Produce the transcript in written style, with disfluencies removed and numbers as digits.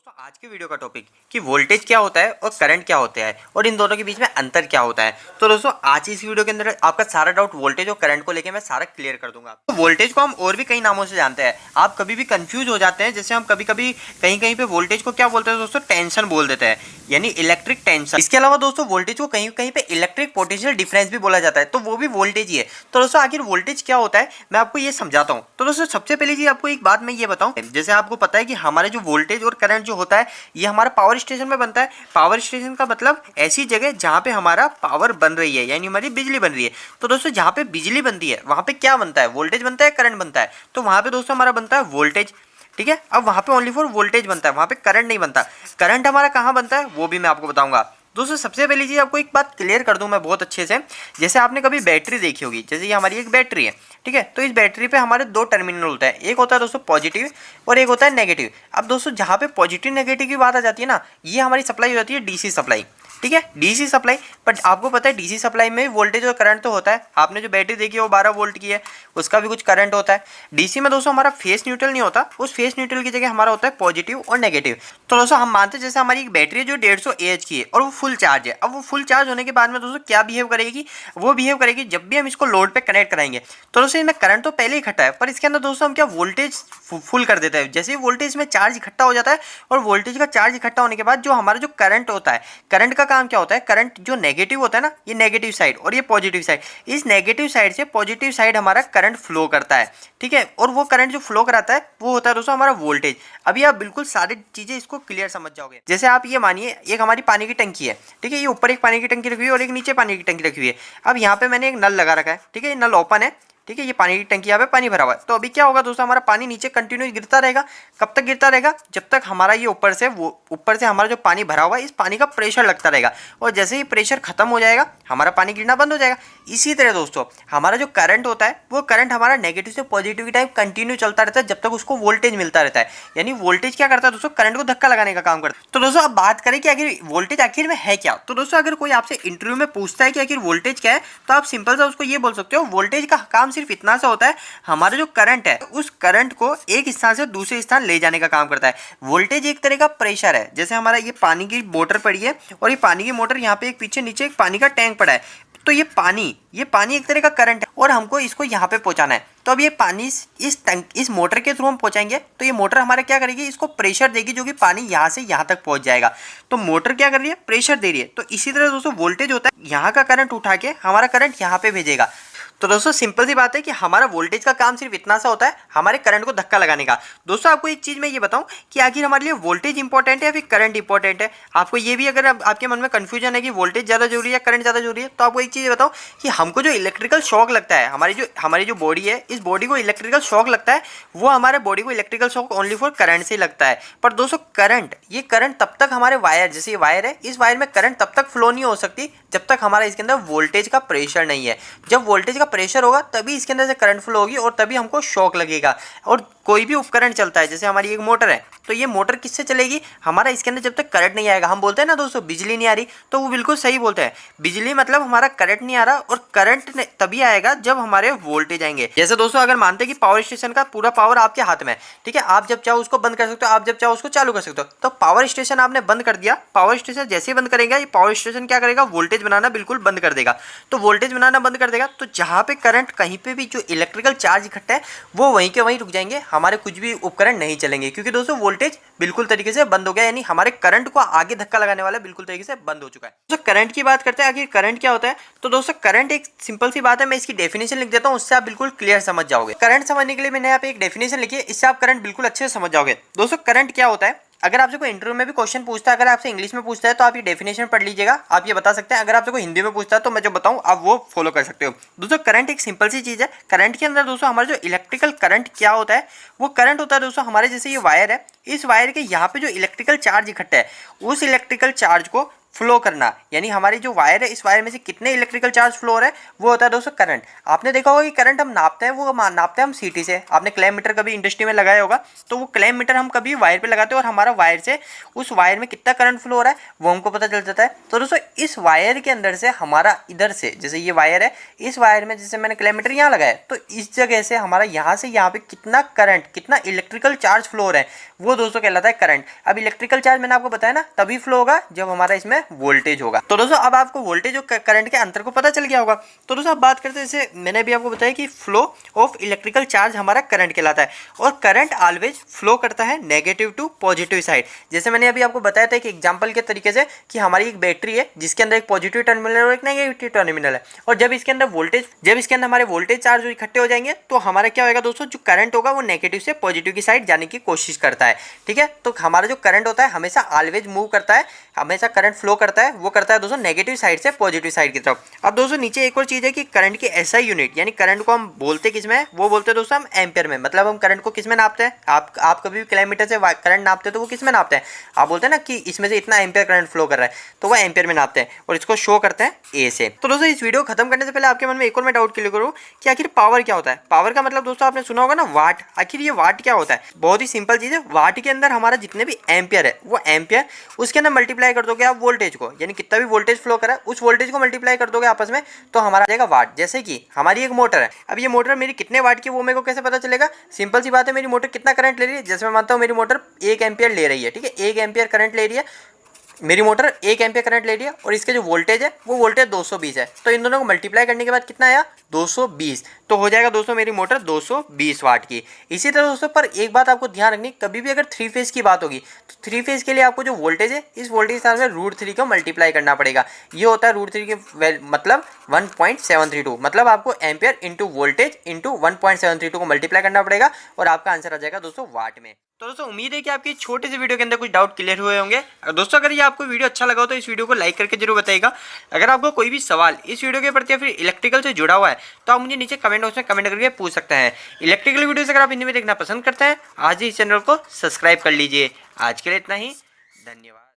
दोस्तों आज के वीडियो का टॉपिक कि वोल्टेज क्या होता है और करंट क्या होता है और इन दोनों के बीच में अंतर क्या होता है। तो दोस्तों आज इस वीडियो के अंदर आपका सारा डाउट वोल्टेज और करंट को लेकर मैं सारा क्लियर कर दूंगा। तो वोल्टेज को हम और भी कई नामों से जानते हैं, आप कभी भी कंफ्यूज हो जाते हैं। जैसे हम कभी कभी कहीं कहीं पे वोल्टेज को क्या बोलते हैं दोस्तों, टेंशन बोल देते हैं, यानी इलेक्ट्रिक टेंशन। इसके अलावा दोस्तों वोल्टेज को कहीं कहीं पे इलेक्ट्रिक पोटेंशियल डिफरेंस भी बोला जाता है, तो वो भी वोल्टेज ही है। तो दोस्तों आखिर वोल्टेज क्या होता है मैं आपको ये समझाता हूँ। तो दोस्तों सबसे पहले जी आपको एक बात मैं ये बताऊं, जैसे आपको पता है कि हमारे जो वोल्टेज और करंट जो होता है ये हमारा पावर स्टेशन में बनता है। पावर स्टेशन का मतलब ऐसी जगह जहाँ पे हमारा पावर बन रही है, यानी हमारी बिजली बन रही है। तो दोस्तों जहाँ पे बिजली बनती है वहाँ पे क्या बनता है, वोल्टेज बनता है, करंट बनता है। तो वहाँ पे दोस्तों हमारा बनता है वोल्टेज, ठीक है। अब वहाँ पे ओनली फॉर वोल्टेज बनता है, वहाँ पे करंट नहीं बनता। करंट हमारा कहाँ बनता है वो भी मैं आपको बताऊंगा। दोस्तों सबसे पहली चीज़ आपको एक बात क्लियर कर दूं मैं बहुत अच्छे से। जैसे आपने कभी बैटरी देखी होगी, जैसे ये हमारी एक बैटरी है, ठीक है। तो इस बैटरी पे हमारे दो टर्मिनल होता है, एक होता है दोस्तों पॉजिटिव और एक होता है नेगेटिव। अब दोस्तों जहाँ पे पॉजिटिव नेगेटिव की बात आ जाती है ना, ये हमारी सप्लाई हो जाती है डीसी सप्लाई, ठीक है, डीसी सप्लाई। बट आपको पता है डीसी सप्लाई में वोल्टेज और करंट तो होता है। आपने जो बैटरी देखी है वो 12 वोल्ट की है, उसका भी कुछ करंट होता है। डीसी में दोस्तों हमारा फेस न्यूट्रल नहीं होता, उस फेस न्यूट्रल की जगह हमारा होता है पॉजिटिव और नेगेटिव। तो दोस्तों हम मानते हैं जैसे हमारी एक बैटरी है जो 150 AH की है और वो फुल चार्ज है। अब वो फुल चार्ज होने के बाद में दोस्तों क्या बिहेव करेगी, वो बिहेव करेगी जब भी हम इसको लोड पे कनेक्ट कराएंगे। तो दोस्तों इसमें करंट तो पहले ही इकट्ठा है, पर इसके अंदर दोस्तों हम क्या वोल्टेज फुल कर देते हैं। जैसे ही वोल्टेज में चार्ज इकट्ठा हो जाता है और वोल्टेज का चार्ज इकट्ठा होने के बाद जो हमारा जो करंट होता है, करंट का काम क्या होता है, करंट जो नेगेटिव होता है ना, ये नेगेटिव साइड और ये पॉजिटिव साइड, इस नेगेटिव साइड से पॉजिटिव साइड हमारा करंट फ्लो करता है, ठीक है। और वो करंट जो फ्लो कराता है वो होता है दोस्तों हमारा वोल्टेज। अभी आप बिल्कुल सारी चीजें इसको क्लियर समझ जाओगे। जैसे आप ये मानिए एक हमारी पानी की टंकी है, ठीक है, ये ऊपर एक पानी की टंकी रखी हुई है और एक नीचे पानी की टंकी रखी हुई है। अब यहाँ पे मैंने एक नल लगा रखा है, ठीक है, ये नल ओपन है, ठीक है, ये पानी की टंकी यहाँ पे पानी भरा हुआ है। तो अभी क्या होगा दोस्तों, हमारा पानी नीचे कंटिन्यू गिरता रहेगा। कब तक गिरता रहेगा, जब तक हमारा ये ऊपर से हमारा जो पानी भरा हुआ है इस पानी का प्रेशर लगता रहेगा। और जैसे ही प्रेशर खत्म हो जाएगा हमारा पानी गिरना बंद हो जाएगा। इसी तरह दोस्तों हमारा जो करंट होता है वो करंट हमारा नेगेटिव से पॉजिटिव की टाइप कंटिन्यू चलता रहता है जब तक उसको वोल्टेज मिलता रहता है। यानी वोल्टेज क्या करता है दोस्तों, करंट को धक्का लगाने का काम करता है। तो दोस्तों अब बात करें कि आखिर वोल्टेज आखिर में है क्या। तो दोस्तों अगर कोई आपसे इंटरव्यू में पूछता है कि आखिर वोल्टेज क्या है, तो आप सिंपल सा उसको ये बोल सकते हो, वोल्टेज का काम सिर्फ इतना सा होता है, हमारा जो करंट है उस करंट को एक स्थान से दूसरे स्थान ले जाने का काम करता है। वोल्टेज एक तरह का प्रेशर है। जैसे हमारा ये पानी की मोटर पड़ी है और ये पानी की मोटर यहाँ पे एक पीछे नीचे एक पानी का टैंक पड़ा है। तो ये पानी एक तरह का करंट है और हमको इसको यहाँ पे पहुंचाना है। तो अब ये पानी इस मोटर के थ्रू हम पहुंचाएंगे, तो ये मोटर हमारा क्या करेगी, इसको प्रेशर देगी जो कि पानी यहाँ से यहाँ तक पहुंच जाएगा। तो मोटर क्या कर रही है, प्रेशर दे रही है। तो इसी तरह दोस्तों वोल्टेज होता है, यहाँ का करंट उठा के हमारा करंट यहाँ पे भेजेगा। तो दोस्तों सिंपल सी बात है कि हमारा वोल्टेज का काम सिर्फ इतना सा होता है, हमारे करंट को धक्का लगाने का। दोस्तों आपको एक चीज मैं ये बताऊं कि आखिर हमारे लिए वोल्टेज इंपॉर्टेंट है या फिर करंट इंपॉर्टेंट है। आपको ये भी अगर आपके मन में कंफ्यूजन है कि वोल्टेज ज्यादा जरूरी है करंट ज्यादा जरूरी है, तो आपको एक चीज बताऊं कि हमको जो इलेक्ट्रिकल शॉक लगता है, हमारी जो बॉडी है, इस बॉडी को इलेक्ट्रिकल शॉक लगता है, वो हमारे बॉडी को electrical shock only for current से लगता है। पर दोस्तों ये करंट तब तक हमारे वायर, जैसे ये वायर है, इस वायर में करंट तब तक फ्लो नहीं हो सकती जब तक हमारा इसके अंदर वोल्टेज का प्रेशर नहीं है। जब वोल्टेज का प्रेशर होगा तभी इसके अंदर से करंट फ्लो होगी और तभी हमको शॉक लगेगा। और कोई भी उपकरण चलता है, जैसे हमारी एक मोटर है, तो ये मोटर किससे चलेगी, हमारा इसके अंदर जब तक करंट नहीं आएगा। हम बोलते हैं ना दोस्तों बिजली नहीं आ रही, तो वो बिल्कुल सही बोलते हैं। बिजली मतलब हमारा करंट नहीं आ रहा, और करंट तभी आएगा जब हमारे वोल्टेज आएंगे। जैसे दोस्तों अगर मानते हैं कि पावर स्टेशन का पूरा पावर आपके हाथ में है, ठीक है, आप जब चाहो उसको बंद कर सकते हो, आप जब चाहो उसको चालू कर सकते हो। तो पावर स्टेशन आपने बंद कर दिया, पावर स्टेशन जैसे ही बंद करेगा ये पावर स्टेशन क्या करेगा, वोल्टेज बनाना बिल्कुल बंद कर देगा। तो वोल्टेज बनाना बंद कर देगा, तो जहाँ पे करंट, कहीं पे भी जो इलेक्ट्रिकल चार्ज इकट्ठा है वो वहीं के वहीं रुक जाएंगे, हमारे कुछ भी उपकरण नहीं चलेंगे, क्योंकि दोस्तों वोल्टेज बिल्कुल तरीके से बंद हो गया, यानी हमारे करंट को आगे धक्का लगाने वाला बिल्कुल तरीके से बंद हो चुका है। तो करंट की बात करते हैं, आखिर करंट क्या होता है। तो दोस्तों करंट एक सिंपल सी बात है, मैं इसकी डेफिनेशन लिख देता हूँ, उससे आप बिल्कुल क्लियर समझ जाओगे। करंट समझने के लिए मैंने यहाँ पे एक डेफिनेशन लिखी है, इससे आप करंट बिल्कुल अच्छे से समझ जाओगे। दोस्तों करंट क्या होता है, अगर आपसे कोई इंटरव्यू में भी क्वेश्चन पूछता है, अगर आपसे इंग्लिश में पूछता है तो आप ये डेफिनेशन पढ़ लीजिएगा, आप ये बता सकते हैं। अगर आपसे कोई हिंदी में पूछता है तो मैं जो बताऊं आप वो फॉलो कर सकते हो। दोस्तों करंट एक सिंपल सी चीज़ है। करंट के अंदर दोस्तों हमारा जो इलेक्ट्रिकल करंट क्या होता है, वो करंट होता है दोस्तों हमारे, जैसे ये वायर है, इस वायर के यहाँ पे जो इलेक्ट्रिकल चार्ज इकट्ठा है, उस इलेक्ट्रिकल चार्ज को फ्लो करना, यानी हमारी जो वायर है इस वायर में से कितने इलेक्ट्रिकल चार्ज फ्लो हो रहा है वो होता है दोस्तों करंट। आपने देखा होगा कि करंट हम नापते हैं, वो नापते हैं हम सीटी से। आपने क्लैम मीटर कभी इंडस्ट्री में लगाया होगा, तो वो क्लैम मीटर हम कभी वायर पे लगाते हैं और हमारा वायर से उस वायर में कितना करंट फ्लो हो रहा है वो हमको पता चल जाता है। तो दोस्तों इस वायर के अंदर से हमारा इधर से, जैसे ये वायर है, इस वायर में जैसे मैंने क्लैम मीटर यहाँ लगाया, तो इस जगह से हमारा यहाँ से यहाँ पे कितना करंट, कितना इलेक्ट्रिकल चार्ज फ्लो हो रहा है वो दोस्तों कहलाता है करंट। अब इलेक्ट्रिकल चार्ज मैंने आपको बताया ना तभी फ्लो होगा जब हमारा इसमें वोल्टेज होगा। तो दोस्तों अब आपको वोल्टेज और करंट के अंतर को पता चल गया होगा। तो दोस्तों अब बात करते हैं, जैसे मैंने अभी आपको बताया कि फ्लो ऑफ इलेक्ट्रिकल चार्ज हमारा करंट कहलाता है, और करंट ऑलवेज फ्लो करता है नेगेटिव टू पॉजिटिव साइड। जैसे मैंने अभी आपको बताया था एक एग्जांपल के तरीके से कि हमारी एक बैटरी है जिसके अंदर एक पॉजिटिव टर्मिनल और एक नेगेटिव टर्मिनल है, और जब इसके अंदर हमारे वोल्टेज चार्ज इकट्ठे हो जाएंगे तो हमारा क्या होगा दोस्तों, जो करंट होगा वो नेगेटिव से पॉजिटिव की साइड जाने की कोशिश करता है। ठीक है, तो हमारा जो करंट होता है हमेशा ऑलवेज मूव करता है, हमेशा करंट फ्लो करता है, वो करता है दोस्तों नेगेटिव साइड से पॉजिटिव साइड की तरफ। अब दोस्तों नीचे एक और चीज़ है कि करंट की एसआई यूनिट, यानी करंट को हम बोलते किस में, वो बोलते हैं दोस्तों हम एम्पियर में। मतलब हम करंट को किस में नापते हैं, आप कभी भी किलोमीटर से करंट नापते हैं तो वो किस में नापते हैं, आप बोलते हैं ना कि इसमें से इतना एम्पियर करंट फ्लो कर रहा है, तो वो एम्पियर में नापते हैं और इसको शो करते हैं ए से। तो दोस्तों इस वीडियो खत्म करने से पहले आपके मन में एक और मैं डाउट क्लियर करूँ कि आखिर पावर क्या होता है। पावर का मतलब दोस्तों आपने सुना होगा ना वाट, आखिर ये वाट क्या होता है। बहुत ही सिंपल चीज़ है, वाट के अंदर हमारा जितने भी एम्पियर है वो एम्पियर, उसके अंदर मल्टीप्लाई कर दोगे आप वोल्टेज को, यानी कितना भी वोल्टेज फ्लो करा है उस वोल्टेज को मल्टीप्लाई कर दोगे आपस में, तो हमारा आ जाएगा वाट। जैसे कि हमारी एक मोटर है, अब ये मोटर मेरी कितने वाट की वो मेरे को कैसे पता चलेगा, सिंपल सी बात है, मेरी मोटर कितना करंट ले रही है। जैसे मैं मानता हूँ मेरी मोटर 1 एम्पियर ले रही है, ठीक है, 1 एम्पियर करंट ले रही है, मेरी मोटर 1 एम्पियर करंट ले रही है और इसके जो वोल्टेज है वो वोल्टेज 220 है, तो इन दोनों को मल्टीप्लाई करने के बाद कितना आया 220, तो हो जाएगा दोस्तों मेरी मोटर 220 वाट की। इसी तरह दोस्तों पर एक बात आपको ध्यान रखनी, कभी भी अगर 3 फेज की बात होगी तो 3 फेज के लिए आपको जो वोल्टेज है इस वोल्टेज के साथ में √3 को मल्टीप्लाई करना पड़ेगा। ये होता है √3 के मतलब 1.732, मतलब आपको एम्पियर इंटू वोल्टेज इंटू 1.732 को मल्टीप्लाई करना पड़ेगा और आपका आंसर आ जाएगा दोस्तों वाट में। तो दोस्तों उम्मीद है कि आपकी छोटे से वीडियो के अंदर कुछ डाउट क्लियर हुए होंगे। दोस्तों अगर ये आपको वीडियो अच्छा लगा हो तो इस वीडियो को लाइक करके जरूर बताइएगा। अगर आपको कोई भी सवाल इस वीडियो के प्रति या फिर इलेक्ट्रिकल से जुड़ा हुआ है तो आप मुझे नीचे कमेंट बॉक्स में कमेंट करके पूछ सकते हैं। इलेक्ट्रिकल वीडियोस अगर आप हिंदी में देखना पसंद करते हैं आज ही इस चैनल को सब्सक्राइब कर लीजिए। आज के लिए इतना ही, धन्यवाद।